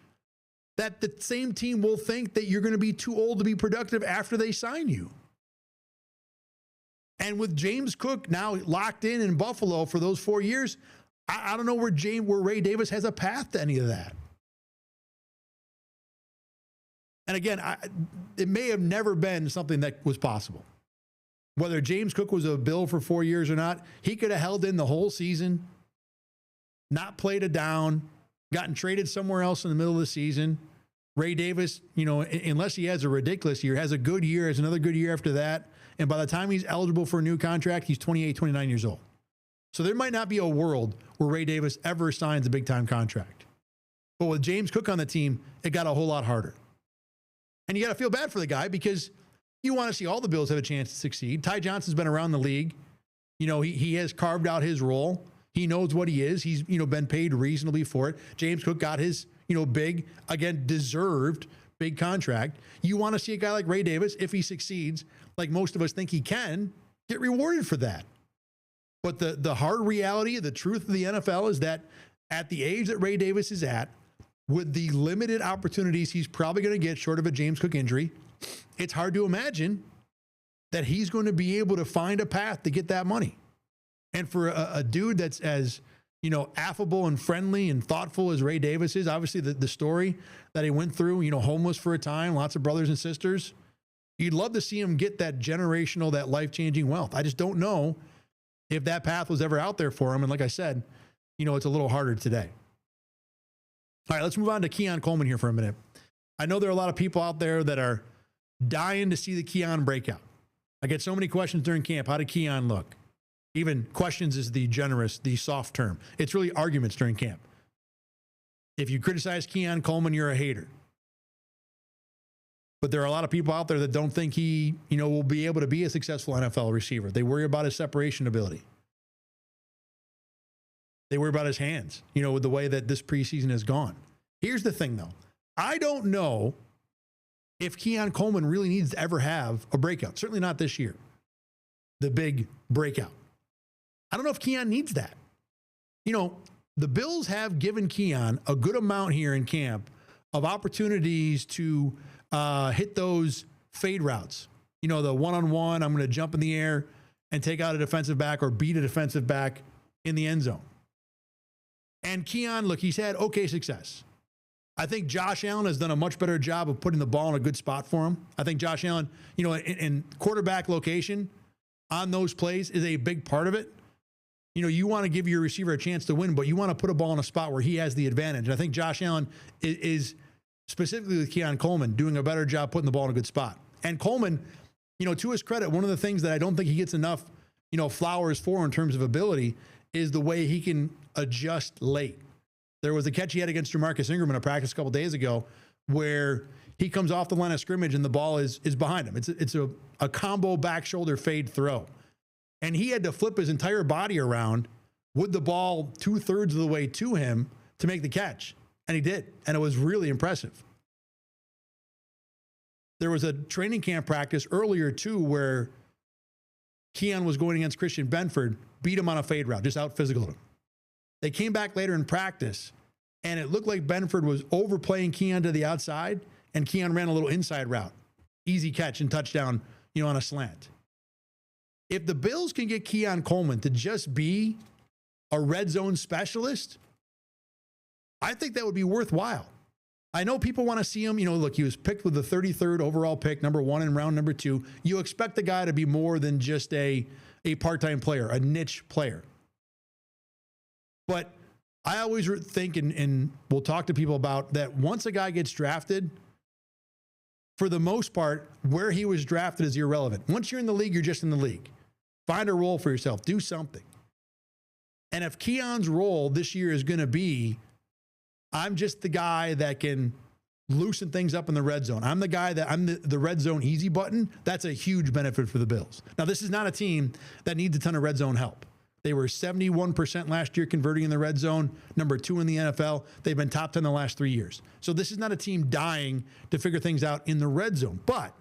that the same team will think that you're going to be too old to be productive after they sign you. And with James Cook now locked in Buffalo for those 4 years, I don't know where Ray Davis has a path to any of that. And again, it may have never been something that was possible. Whether James Cook was a Bill for 4 years or not, he could have held in the whole season, not played it down, gotten traded somewhere else in the middle of the season. Ray Davis, unless he has a ridiculous year, has a good year, has another good year after that. And by the time he's eligible for a new contract, he's 28, 29 years old. So there might not be a world where Ray Davis ever signs a big-time contract. But with James Cook on the team, it got a whole lot harder. And you got to feel bad for the guy because you want to see all the Bills have a chance to succeed. Ty Johnson's been around the league. He has carved out his role. He knows what he is. He's, been paid reasonably for it. James Cook got his, big, again, deserved big contract. You want to see a guy like Ray Davis, if he succeeds, like most of us think he can, get rewarded for that. But the hard reality, the truth of the NFL is that at the age that Ray Davis is at, with the limited opportunities he's probably going to get short of a James Cook injury, it's hard to imagine that he's going to be able to find a path to get that money. And for a dude that's as, affable and friendly and thoughtful as Ray Davis is, obviously the story that he went through, homeless for a time, lots of brothers and sisters, you'd love to see him get that generational, that life-changing wealth. I just don't know if that path was ever out there for him. And like I said, it's a little harder today. All right, let's move on to Keon Coleman here for a minute. I know there are a lot of people out there that are dying to see the Keon breakout. I get so many questions during camp. How did Keon look? Even questions is the soft term. It's really arguments during camp. If you criticize Keon Coleman, you're a hater. But there are a lot of people out there that don't think he, will be able to be a successful NFL receiver. They worry about his separation ability. They worry about his hands, with the way that this preseason has gone. Here's the thing, though. I don't know if Keon Coleman really needs to ever have a breakout. Certainly not this year. The big breakout. I don't know if Keon needs that. The Bills have given Keon a good amount here in camp of opportunities to hit those fade routes. The one-on-one, I'm going to jump in the air and take out a defensive back or beat a defensive back in the end zone. And Keon, look, he's had okay success. I think Josh Allen has done a much better job of putting the ball in a good spot for him. I think Josh Allen, in quarterback location on those plays is a big part of it. You want to give your receiver a chance to win, but you want to put a ball in a spot where he has the advantage. And I think Josh Allen is specifically with Keon Coleman, doing a better job putting the ball in a good spot. And Coleman, to his credit, one of the things that I don't think he gets enough, flowers for in terms of ability is the way he can adjust late. There was a catch he had against Jamarcus Ingram in a practice a couple days ago where he comes off the line of scrimmage and the ball is behind him. It's a combo back shoulder fade throw. And he had to flip his entire body around with the ball 2/3 of the way to him to make the catch. And he did. And it was really impressive. There was a training camp practice earlier, too, where Keon was going against Christian Benford, beat him on a fade route, just out physical him. They came back later in practice, and it looked like Benford was overplaying Keon to the outside, and Keon ran a little inside route. Easy catch and touchdown, on a slant. If the Bills can get Keon Coleman to just be a red zone specialist, I think that would be worthwhile. I know people want to see him. Look, he was picked with the 33rd overall pick, number 1 in round number 2. You expect the guy to be more than just a part-time player, a niche player. But I always think, and we'll talk to people about that, once a guy gets drafted, for the most part, where he was drafted is irrelevant. Once you're in the league, you're just in the league. Find a role for yourself. Do something. And if Keon's role this year is going to be, I'm just the guy that can loosen things up in the red zone. I'm the guy that I'm the red zone easy button. That's a huge benefit for the Bills. Now, this is not a team that needs a ton of red zone help. They were 71% last year converting in the red zone, number 2 in the NFL. They've been top 10 the last 3 years. So this is not a team dying to figure things out in the red zone. But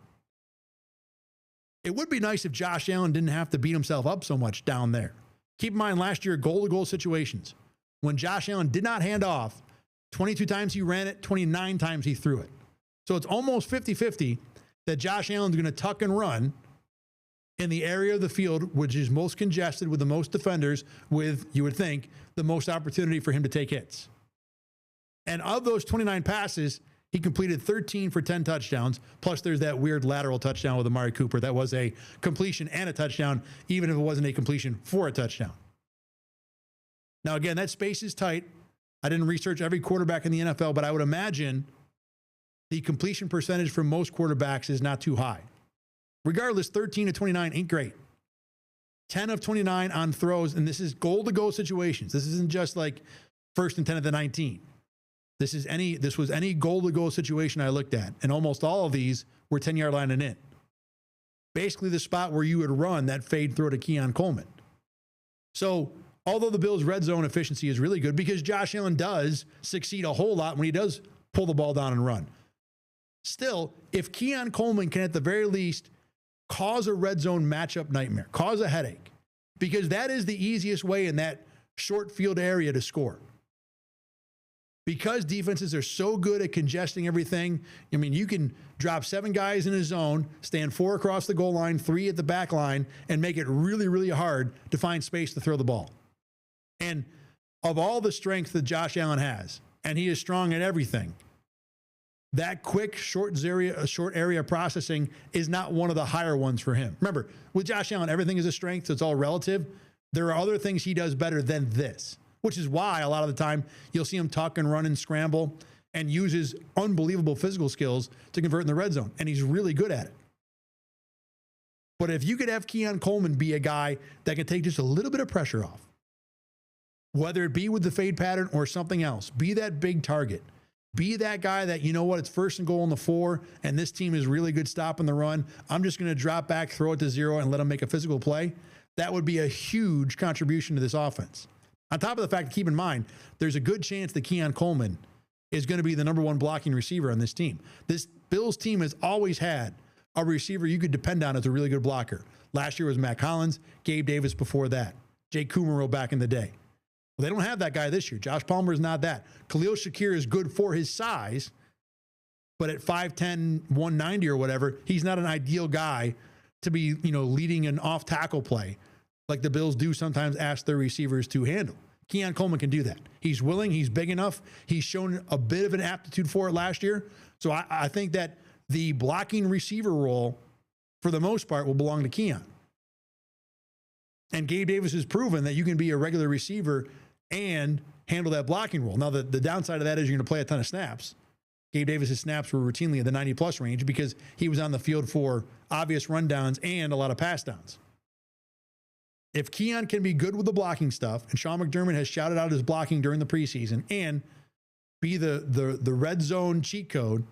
it would be nice if Josh Allen didn't have to beat himself up so much down there. Keep in mind last year, goal-to-goal situations. When Josh Allen did not hand off, 22 times he ran it, 29 times he threw it. So it's almost 50-50 that Josh Allen's going to tuck and run in the area of the field which is most congested with the most defenders with, you would think, the most opportunity for him to take hits. And of those 29 passes, he completed 13 for 10 touchdowns, plus there's that weird lateral touchdown with Amari Cooper. That was a completion and a touchdown, even if it wasn't a completion for a touchdown. Now, again, that space is tight. I didn't research every quarterback in the NFL, but I would imagine the completion percentage for most quarterbacks is not too high. Regardless, 13 to 29 ain't great. 10 of 29 on throws, and this is goal-to-go situations. This isn't just like 1st and 10 at the 19. This was any goal-to-go situation I looked at, and almost all of these were 10-yard line and in. Basically the spot where you would run that fade throw to Keon Coleman. So although the Bills' red zone efficiency is really good because Josh Allen does succeed a whole lot when he does pull the ball down and run. Still, if Keon Coleman can at the very least cause a red zone matchup nightmare, cause a headache, because that is the easiest way in that short field area to score. Because defenses are so good at congesting everything, I mean, you can drop 7 guys in a zone, stand 4 across the goal line, 3 at the back line, and make it really, really hard to find space to throw the ball. And of all the strength that Josh Allen has, and he is strong at everything, that quick, short area processing is not one of the higher ones for him. Remember, with Josh Allen, everything is a strength, so it's all relative. There are other things he does better than this, which is why a lot of the time you'll see him tuck and run and scramble and use his unbelievable physical skills to convert in the red zone, and he's really good at it. But if you could have Keon Coleman be a guy that can take just a little bit of pressure off, whether it be with the fade pattern or something else, be that big target. Be that guy that, you know what, it's 1st and goal on the 4, and this team is really good stopping the run. I'm just going to drop back, throw it to 0, and let them make a physical play. That would be a huge contribution to this offense. On top of the fact, keep in mind, there's a good chance that Keon Coleman is going to be the number 1 blocking receiver on this team. This Bills team has always had a receiver you could depend on as a really good blocker. Last year was Matt Collins, Gabe Davis before that, Jake Kumaro back in the day. Well, they don't have that guy this year. Josh Palmer is not that. Khalil Shakir is good for his size, but at 5'10", 190 or whatever, he's not an ideal guy to be, leading an off-tackle play like the Bills do sometimes ask their receivers to handle. Keon Coleman can do that. He's willing. He's big enough. He's shown a bit of an aptitude for it last year. So I think that the blocking receiver role, for the most part, will belong to Keon. And Gabe Davis has proven that you can be a regular receiver and handle that blocking role. Now, the downside of that is you're going to play a ton of snaps. Gabe Davis's snaps were routinely in the 90-plus range because he was on the field for obvious rundowns and a lot of pass downs. If Keon can be good with the blocking stuff, and Sean McDermott has shouted out his blocking during the preseason, and be the red zone cheat code,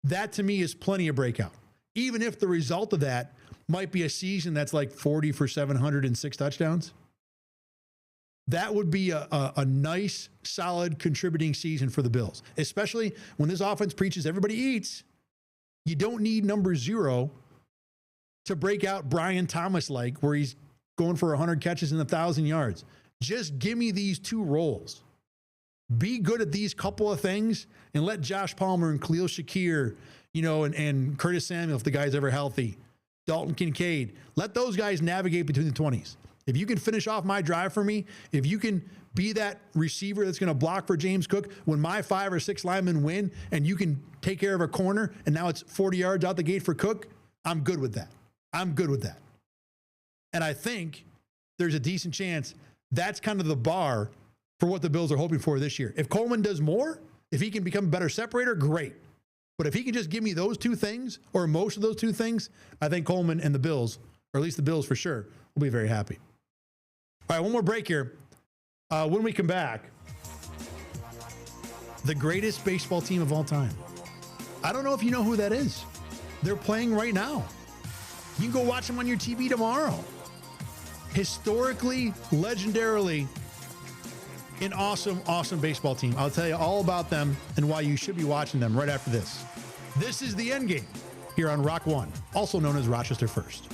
that to me is plenty of breakout. Even if the result of that might be a season that's like 40 for 706 touchdowns, that would be a nice, solid contributing season for the Bills, especially when this offense preaches everybody eats. You don't need number 0 to break out Brian Thomas-like, where he's going for 100 catches and 1,000 yards. Just give me these 2 roles. Be good at these couple of things and let Josh Palmer and Khalil Shakir, and Curtis Samuel, if the guy's ever healthy, Dalton Kincaid, let those guys navigate between the 20s. If you can finish off my drive for me, if you can be that receiver that's going to block for James Cook when my 5 or 6 linemen win, and you can take care of a corner and now it's 40 yards out the gate for Cook, I'm good with that. I'm good with that. And I think there's a decent chance that's kind of the bar for what the Bills are hoping for this year. If Coleman does more, if he can become a better separator, great. But if he can just give me those 2 things, or most of those 2 things, I think Coleman and the Bills, or at least the Bills for sure, will be very happy. All right, one more break here. When we come back, the greatest baseball team of all time. I don't know if you know who that is. They're playing right now. You can go watch them on your TV tomorrow. Historically, legendarily, an awesome, awesome baseball team. I'll tell you all about them and why you should be watching them right after this. This is the Endgame here on Rock 1, also known as Rochester First.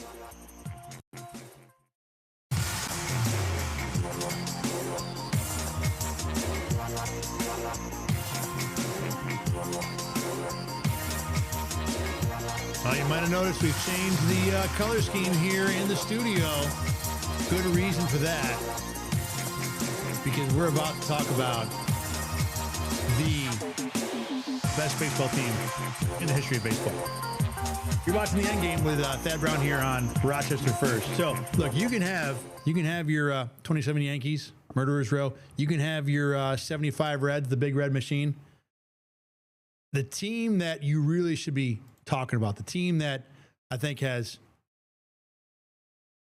Well, you might have noticed we've changed the color scheme here in the studio. Good reason for that, because we're about to talk about the best baseball team in the history of baseball. You're watching the Endgame with Thad Brown here on Rochester First. So, look, you can have your 27 Yankees, Murderers Row. You can have your 75 Reds, the Big Red Machine. The team that you really should be talking about, the team that I think has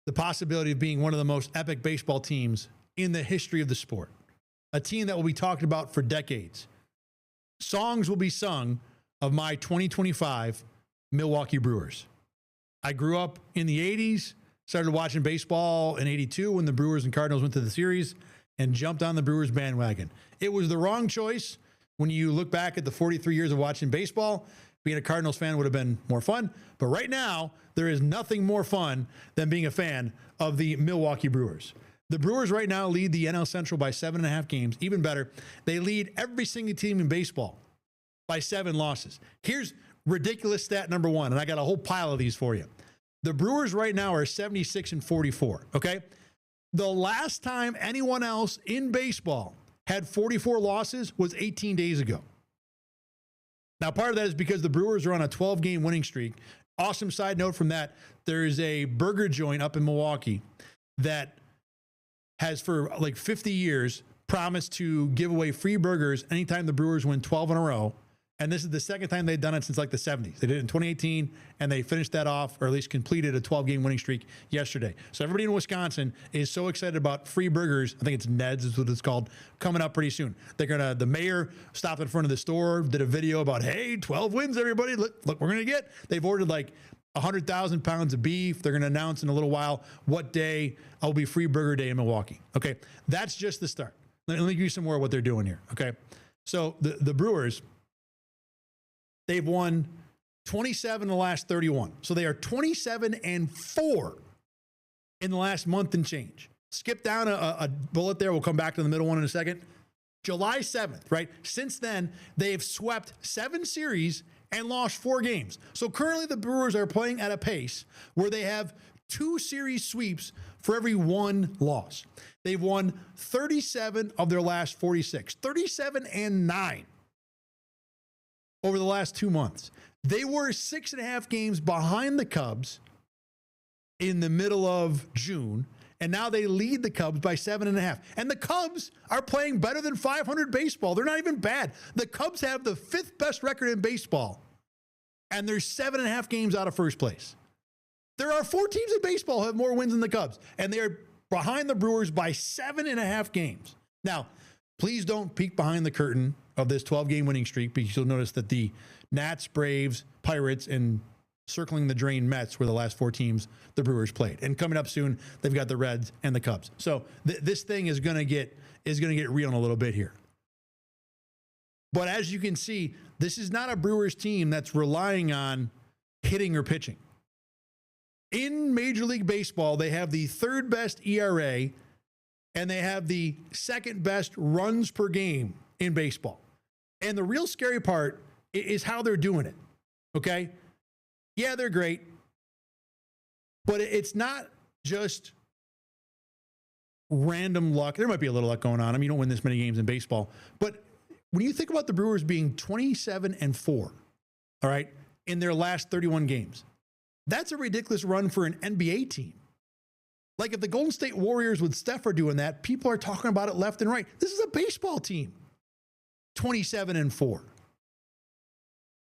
the possibility of being one of the most epic baseball teams in the history of the sport, a team that will be talked about for decades. Songs will be sung of my 2025 Milwaukee Brewers. I grew up in the 80s, started watching baseball in 82 when the Brewers and Cardinals went to the series, and jumped on the Brewers bandwagon. It was the wrong choice. When you look back at the 43 years of watching baseball, being a Cardinals fan would have been more fun. But right now, there is nothing more fun than being a fan of the Milwaukee Brewers. The Brewers right now lead the NL Central by 7.5 games. Even better, they lead every single team in baseball by 7 losses. Here's ridiculous stat number 1, and I got a whole pile of these for you. The Brewers right now are 76-44, okay? The last time anyone else in baseball had 44 losses was 18 days ago. Now, part of that is because the Brewers are on a 12-game winning streak. Awesome side note from that, there is a burger joint up in Milwaukee that has for like 50 years promised to give away free burgers anytime the Brewers win 12 in a row. And this is the second time they've done it since like the 70s. They did it in 2018, and they finished that off, or at least completed a 12-game winning streak yesterday. So everybody in Wisconsin is so excited about free burgers. I think it's Ned's is what it's called, coming up pretty soon. The mayor stopped in front of the store, did a video about, hey, 12 wins, everybody. Look we're going to get. They've ordered like 100,000 pounds of beef. They're going to announce in a little while what day will be free burger day in Milwaukee. Okay, that's just the start. Let me give you some more of what they're doing here, okay? So the Brewers, they've won 27 in the last 31. So they are 27-4 in the last month and change. Skip down a bullet there. We'll come back to the middle one in a second. July 7th, right? Since then, they've swept 7 series and lost 4 games. So currently the Brewers are playing at a pace where they have 2 series sweeps for every 1 loss. They've won 37 of their last 46, 37-9. Over the last 2 months. They were 6.5 games behind the Cubs in the middle of June, and now they lead the Cubs by 7.5. And the Cubs are playing better than 500 baseball. They're not even bad. The Cubs have the 5th best record in baseball, and they're 7.5 games out of first place. There are 4 teams in baseball who have more wins than the Cubs, and they are behind the Brewers by 7.5 games. Now, please don't peek behind the curtain of this 12-game winning streak, because you'll notice that the Nats, Braves, Pirates, and circling the drain Mets were the last 4 teams the Brewers played. And coming up soon, they've got the Reds and the Cubs. So this thing is going to get real in a little bit here. But as you can see, this is not a Brewers team that's relying on hitting or pitching. In Major League Baseball, they have the 3rd best ERA, and they have the 2nd best runs per game in baseball. And the real scary part is how they're doing it, okay? Yeah, they're great, but it's not just random luck. There might be a little luck going on. I mean, you don't win this many games in baseball. But when you think about the Brewers being 27-4, all right, in their last 31 games, that's a ridiculous run for an NBA team. Like if the Golden State Warriors with Steph are doing that, people are talking about it left and right. This is a baseball team. 27-4.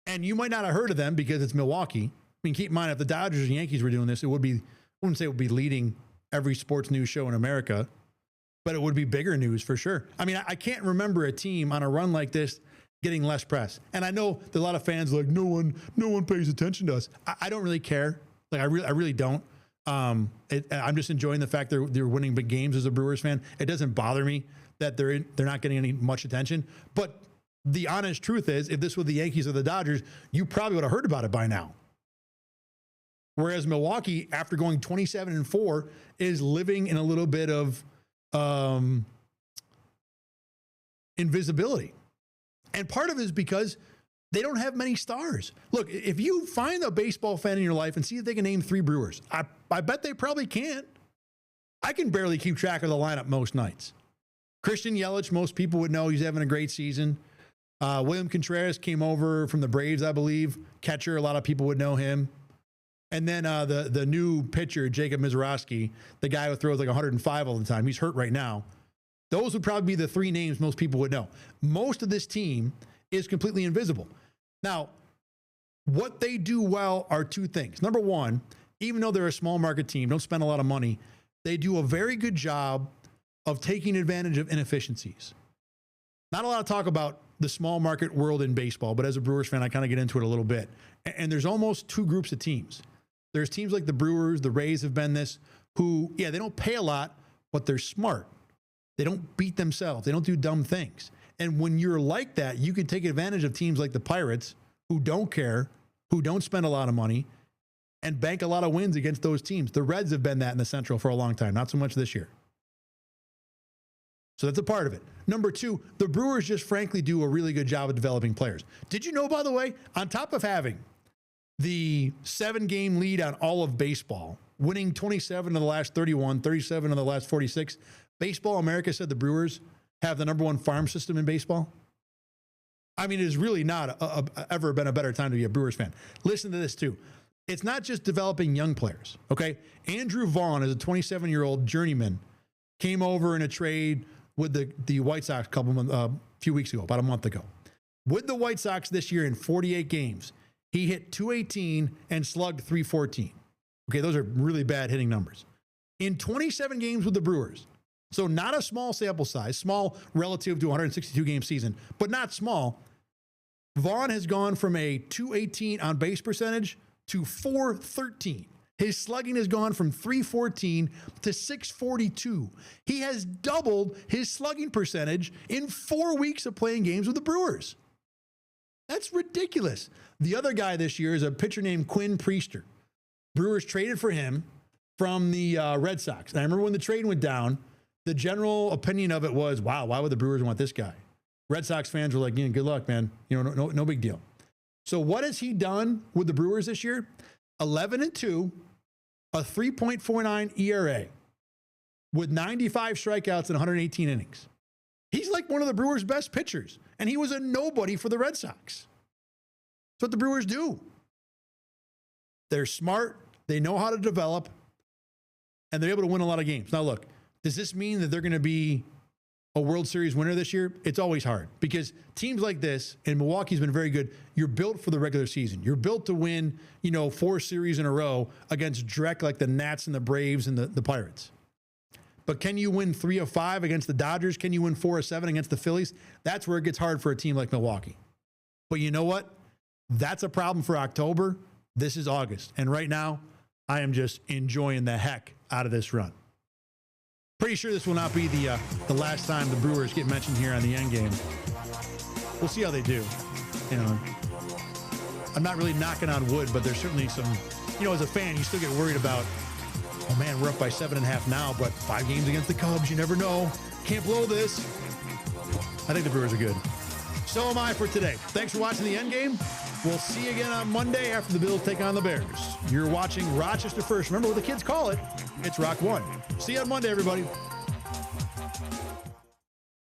And you might not have heard of them because it's Milwaukee. I mean, keep in mind, if the Dodgers and Yankees were doing this, it would be, I wouldn't say it would be leading every sports news show in America, but it would be bigger news for sure. I mean, I can't remember a team on a run like this getting less press. And I know that a lot of fans are like, no one pays attention to us. I don't really care. Like, I really don't. I'm just enjoying the fact they're winning big games as a Brewers fan. It doesn't bother me that they're not getting any much attention. But the honest truth is, if this were the Yankees or the Dodgers, you probably would have heard about it by now. Whereas Milwaukee, after going 27-4, is living in a little bit of invisibility. And part of it is because They don't have many stars. Look, if you find a baseball fan in your life and see if they can name 3 Brewers, I bet they probably can't. I can barely keep track of the lineup most nights. Christian Yelich, most people would know he's having a great season. William Contreras came over from the Braves, I believe. Catcher, a lot of people would know him. And then the new pitcher, Jacob Mizorowski, the guy who throws like 105 all the time. He's hurt right now. Those would probably be the 3 names most people would know. Most of this team is completely invisible. Now, what they do well are 2 things. Number one, even though they're a small market team, don't spend a lot of money, they do a very good job of taking advantage of inefficiencies. Not a lot of talk about the small market world in baseball, but as a Brewers fan, I kind of get into it a little bit. And there's almost 2 groups of teams. There's teams like the Brewers, the Rays have been this, who, yeah, they don't pay a lot, but they're smart. They don't beat themselves. They don't do dumb things. And when you're like that, you can take advantage of teams like the Pirates, who don't care, who don't spend a lot of money, and bank a lot of wins against those teams. The Reds have been that in the Central for a long time, not so much this year. So that's a part of it. Number 2, the Brewers just frankly do a really good job of developing players. Did you know, by the way, on top of having the 7-game lead on all of baseball, winning 27 of the last 31, 37 of the last 46, Baseball America said the Brewers have the number 1 farm system in baseball? I mean, it has really not ever been a better time to be a Brewers fan. Listen to this, too. It's not just developing young players, okay? Andrew Vaughn is a 27-year-old journeyman, came over in a trade with the White Sox a few weeks ago, about a month ago. With the White Sox this year in 48 games, he hit .218 and slugged .314. Okay, those are really bad hitting numbers. In 27 games with the Brewers, so not a small sample size, small relative to a 162-game season, but not small, Vaughn has gone from a .218 on base percentage to .413. His slugging has gone from .314 to .642. He has doubled his slugging percentage in 4 weeks of playing games with the Brewers. That's ridiculous. The other guy this year is a pitcher named Quinn Priester. Brewers traded for him from the Red Sox. And I remember when the trade went down, the general opinion of it was, wow, why would the Brewers want this guy? Red Sox fans were like, yeah, good luck, man. No big deal. So what has he done with the Brewers this year? 11-2, a 3.49 ERA with 95 strikeouts and 118 innings. He's like one of the Brewers' best pitchers, and he was a nobody for the Red Sox. That's what the Brewers do. They're smart, they know how to develop, and they're able to win a lot of games. Now, look, does this mean that they're going to be a World Series winner this year? It's always hard because teams like this, and Milwaukee's been very good, you're built for the regular season. You're built to win, 4 series in a row against dreck like the Nats and the Braves and the Pirates. But can you win 3 of 5 against the Dodgers? Can you win 4 of 7 against the Phillies? That's where it gets hard for a team like Milwaukee. But you know what? That's a problem for October. This is August. And right now, I am just enjoying the heck out of this run. Pretty sure this will not be the last time the Brewers get mentioned here on the Endgame. We'll see how they do. I'm not really knocking on wood, but there's certainly some, as a fan, you still get worried about, oh man, we're up by 7.5 now, but 5 games against the Cubs. You never know. Can't blow this. I think the Brewers are good. So am I for today. Thanks for watching the Endgame. We'll see you again on Monday after the Bills take on the Bears. You're watching Rochester First. Remember what the kids call it. It's Rock 1. See you on Monday, everybody.